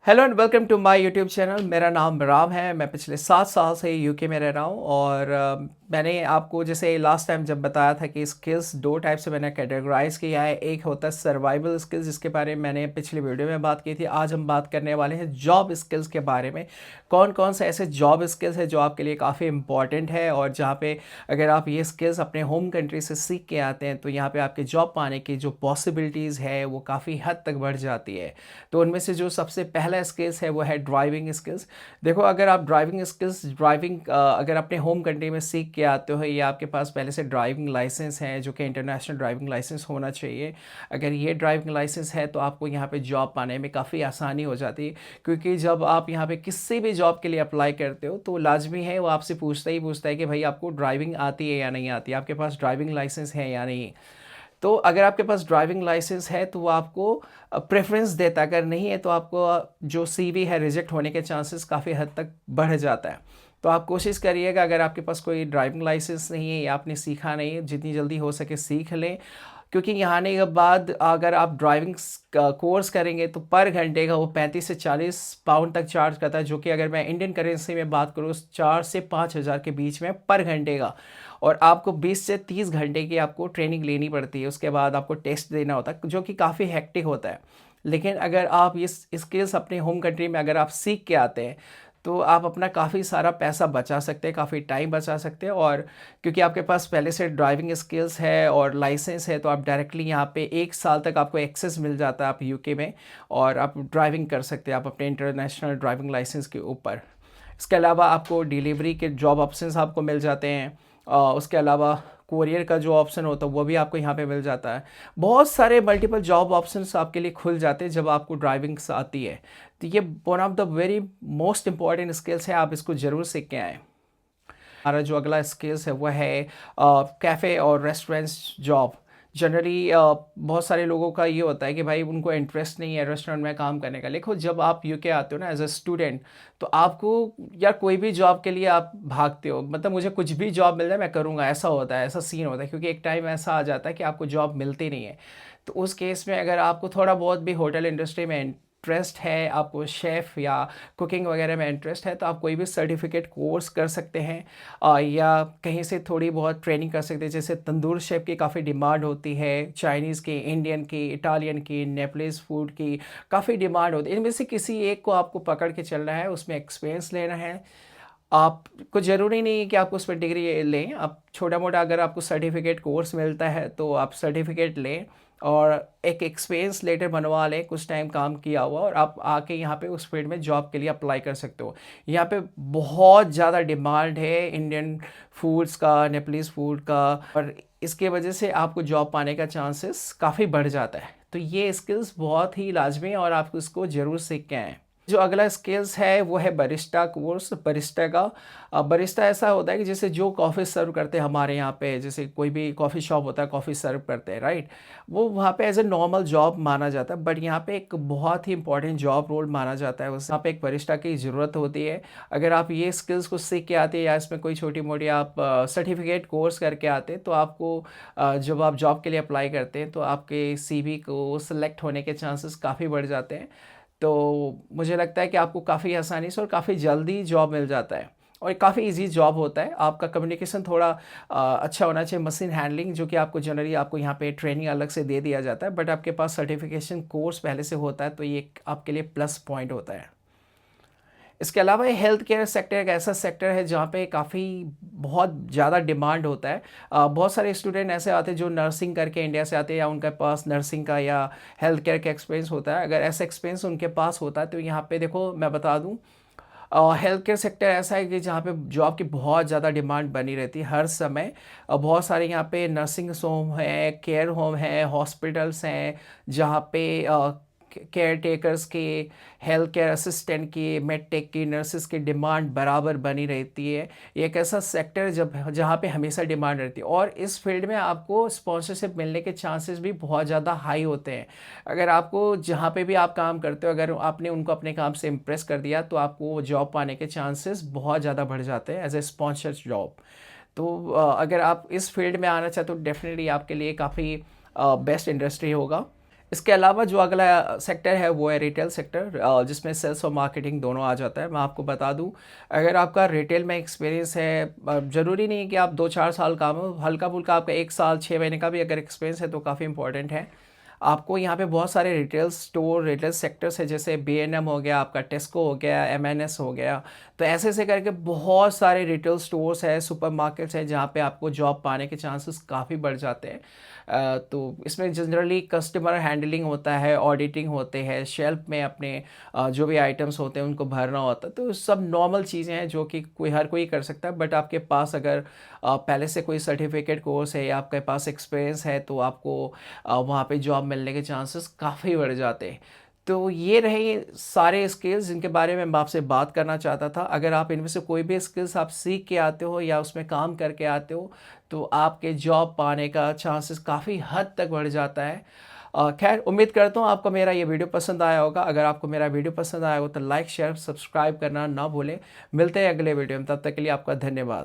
Hello and welcome to my YouTube channel. मेरा नाम राम है। मैं पिछले 7 साल से यूके में रह रहा हूँ और मैंने आपको जैसे लास्ट टाइम जब बताया था कि स्किल्स दो टाइप से मैंने कैटेगराइज किया है। एक होता है सर्वाइवल स्किल्स, जिसके बारे में मैंने पिछली वीडियो में बात की थी। आज हम बात करने वाले हैं जॉब स्किल्स के बारे में। कौन कौन से ऐसे जॉब स्किल्स हैं जो आपके लिए काफ़ी इंपॉर्टेंट है और जहाँ पे अगर आप ये स्किल्स अपने होम कंट्री से सीख के आते हैं तो यहाँ पे आपके जॉब पाने की जो पॉसिबिलिटीज़ है वो काफ़ी हद तक बढ़ जाती है। तो उनमें से जो सबसे पहला स्किल्स है वो है ड्राइविंग स्किल्स। देखो, अगर आप ड्राइविंग स्किल्स अगर अपने होम कंट्री में सीख के आते हो या आपके पास पहले से ड्राइविंग लाइसेंस है जो कि इंटरनेशनल ड्राइविंग लाइसेंस होना चाहिए, अगर ये ड्राइविंग लाइसेंस है तो आपको यहाँ पे जॉब पाने में काफ़ी आसानी हो जाती है। क्योंकि जब आप यहाँ पे किसी भी जॉब के लिए अप्लाई करते हो तो लाजमी है वो आपसे पूछता है कि भाई आपको ड्राइविंग आती है या नहीं आती है, आपके पास ड्राइविंग लाइसेंस है या नहीं। तो अगर आपके पास ड्राइविंग लाइसेंस है तो वो आपको प्रेफरेंस देता है, अगर नहीं है तो आपको जो सीवी है रिजेक्ट होने के चांसेस काफ़ी हद तक बढ़ जाता है। तो आप कोशिश करिएगा, अगर आपके पास कोई ड्राइविंग लाइसेंस नहीं है या आपने सीखा नहीं है, जितनी जल्दी हो सके सीख लें। क्योंकि यहाँ आने के बाद अगर आप ड्राइविंग कोर्स करेंगे तो पर घंटे का वो 35 से 40 पाउंड तक चार्ज करता है, जो कि अगर मैं इंडियन करेंसी में बात करूँ 4 से 5 हज़ार के बीच में पर घंटे का। और आपको 20 से 30 घंटे की आपको ट्रेनिंग लेनी पड़ती है, उसके बाद आपको टेस्ट देना होता है जो कि काफ़ी हेक्टिक होता है। लेकिन अगर आप ये स्किल्स अपने होम कंट्री में अगर आप सीख के आते हैं तो आप अपना काफ़ी सारा पैसा बचा सकते हैं, काफ़ी टाइम बचा सकते हैं। और क्योंकि आपके पास पहले से ड्राइविंग स्किल्स है और लाइसेंस है तो आप डायरेक्टली यहाँ पे 1 साल तक आपको एक्सेस मिल जाता है आप यूके में, और आप ड्राइविंग कर सकते हैं आप अपने इंटरनेशनल ड्राइविंग लाइसेंस के ऊपर। इसके अलावा आपको डिलीवरी के जॉब ऑप्शंस आपको मिल जाते हैं। उसके अलावा कोरियर का जो ऑप्शन होता है वो भी आपको यहाँ पे मिल जाता है। बहुत सारे मल्टीपल जॉब ऑप्शंस आपके लिए खुल जाते हैं जब आपको ड्राइविंग आती है। तो ये one of the very most important skills है, आप इसको ज़रूर सीख के आएँ। हमारा जो अगला स्किल्स है वो है कैफ़े और रेस्टोरेंट्स जॉब। जनरली बहुत सारे लोगों का ये होता है कि भाई उनको इंटरेस्ट नहीं है रेस्टोरेंट में काम करने का। देखो, जब आप यूके आते हो ना एज अ स्टूडेंट, तो आपको या कोई भी जॉब के लिए आप भागते हो, मतलब मुझे कुछ भी जॉब मिल जाए मैं करूँगा, ऐसा होता है, ऐसा सीन होता है। क्योंकि एक टाइम ऐसा आ जाता है कि आपको जॉब मिलती नहीं है। तो उस केस में अगर आपको थोड़ा बहुत भी होटल इंडस्ट्री में इंटरेस्ट है, आपको शेफ़ या कुकिंग वगैरह में इंटरेस्ट है, तो आप कोई भी सर्टिफिकेट कोर्स कर सकते हैं या कहीं से थोड़ी बहुत ट्रेनिंग कर सकते हैं। जैसे तंदूर शेफ़ की काफ़ी डिमांड होती है, चाइनीज़ की, इंडियन की, इटालियन की, नेपलीज फूड की काफ़ी डिमांड होती है। इनमें से किसी एक को आपको पकड़ के चलना है, उसमें एक्सपीरियंस लेना है। आपको ज़रूरी नहीं है कि आप उस पर डिग्री लें, आप छोटा मोटा अगर आपको सर्टिफिकेट कोर्स मिलता है तो आप सर्टिफिकेट लें और एक एक्सपीरियंस लेटर बनवा लें, कुछ टाइम काम किया हुआ, और आप आके यहाँ पे उस फील्ड में जॉब के लिए अप्लाई कर सकते हो। यहाँ पे बहुत ज़्यादा डिमांड है इंडियन फूड्स का, नेपलीज फूड का, और इसके वजह से आपको जॉब पाने का चांसेस काफ़ी बढ़ जाता है। तो ये स्किल्स बहुत ही लाजमी है और आप इसको ज़रूर सीख के आएँ। जो अगला स्किल्स है वो है बरिस्टा कोर्स। बरिस्टा का बरिस्टा ऐसा होता है कि जैसे जो कॉफ़ी सर्व करते हैं हमारे यहाँ पे, जैसे कोई भी कॉफ़ी शॉप होता है, कॉफ़ी सर्व करते हैं, राइट। वो वहाँ पे एज ए नॉर्मल जॉब माना जाता है, बट यहाँ पे एक बहुत ही इंपॉर्टेंट जॉब रोल माना जाता है। उस यहाँ पे एक बरिस्टा की ज़रूरत होती है। अगर आप ये स्किल्स को सीख के आते हैं या इसमें कोई छोटी मोटी आप सर्टिफिकेट कोर्स करके आते हैं तो आपको जब आप जॉब के लिए अप्लाई करते हैं तो आपके सीवी को सिलेक्ट होने के चांसेस काफ़ी बढ़ जाते हैं। तो मुझे लगता है कि आपको काफ़ी आसानी से और काफ़ी जल्दी जॉब मिल जाता है और काफ़ी इजी जॉब होता है। आपका कम्युनिकेशन थोड़ा अच्छा होना चाहिए। मशीन हैंडलिंग जो कि आपको जनरली आपको यहाँ पे ट्रेनिंग अलग से दे दिया जाता है, बट आपके पास सर्टिफिकेशन कोर्स पहले से होता है तो ये आपके लिए प्लस पॉइंट होता है। इसके अलावा ये हेल्थ केयर सेक्टर एक ऐसा सेक्टर है जहाँ पे काफ़ी बहुत ज़्यादा डिमांड होता है। बहुत सारे स्टूडेंट ऐसे आते हैं जो नर्सिंग करके इंडिया से आते हैं या उनके पास नर्सिंग का या हेल्थ केयर का एक्सपीरियंस होता है। अगर ऐसा एक्सपीरियंस उनके पास होता है तो यहाँ पे देखो मैं बता दूँ, हेल्थ केयर सेक्टर ऐसा है कि जहाँ पे जॉब की बहुत ज़्यादा डिमांड बनी रहती है हर समय। बहुत सारे यहाँ पे नर्सिंग होम है, केयर होम है, हॉस्पिटल्स हैं जहाँ पे केयर टेकर्स की, हेल्थ केयर असिस्टेंट की, मेड टेक की, नर्सेस की डिमांड बराबर बनी रहती है। ये एक ऐसा सेक्टर है जब जहाँ पे हमेशा डिमांड रहती है और इस फील्ड में आपको स्पॉन्सरशिप मिलने के चांसेस भी बहुत ज़्यादा हाई होते हैं। अगर आपको जहाँ पे भी आप काम करते हो अगर आपने उनको अपने काम से इम्प्रेस कर दिया तो आपको जॉब पाने के चांसेस बहुत ज़्यादा बढ़ जाते हैं एज ए स्पॉन्सर जॉब। तो अगर आप इस फील्ड में आना चाहते हो डेफिनेटली आपके लिए काफ़ी बेस्ट इंडस्ट्री होगा। इसके अलावा जो अगला सेक्टर है वो है रिटेल सेक्टर, जिसमें सेल्स और मार्केटिंग दोनों आ जाता है। मैं आपको बता दूं, अगर आपका रिटेल में एक्सपीरियंस है, ज़रूरी नहीं है कि आप 2-4 साल काम हो, हल्का फुल्का आपका 1 साल 6 महीने का भी अगर एक्सपीरियंस है तो काफ़ी इंपॉर्टेंट है। आपको यहाँ पे बहुत सारे रिटेल स्टोर, रिटेल सेक्टर्स है, जैसे B&M हो गया, आपका टेस्को हो गया, M&S हो गया। तो ऐसे ऐसे करके बहुत सारे रिटेल स्टोर्स है, सुपरमार्केट्स हैं, जहाँ पे आपको जॉब पाने के चांसेस काफ़ी बढ़ जाते हैं। तो इसमें जनरली कस्टमर हैंडलिंग होता है, ऑडिटिंग होते हैं, शेल्फ में अपने जो भी आइटम्स होते हैं उनको भरना होता है। तो सब नॉर्मल चीज़ें हैं जो कि हर कोई कर सकता है, बट आपके पास अगर पहले से कोई सर्टिफिकेट कोर्स है या आपके पास एक्सपीरियंस है तो आपको वहाँ पे जॉब मिलने के चांसेस काफ़ी बढ़ जाते हैं। तो ये रहे सारे स्किल्स जिनके बारे में मैं आपसे बात करना चाहता था। अगर आप इनमें से कोई भी स्किल्स आप सीख के आते हो या उसमें काम करके आते हो तो आपके जॉब पाने का चांसेस काफ़ी हद तक बढ़ जाता है। खैर, उम्मीद करता हूँ आपको मेरा ये वीडियो पसंद आया होगा। अगर आपको मेरा वीडियो पसंद आया हो तो लाइक शेयर सब्सक्राइब करना ना भूलें। मिलते हैं अगले वीडियो में, तब तक के लिए आपका धन्यवाद।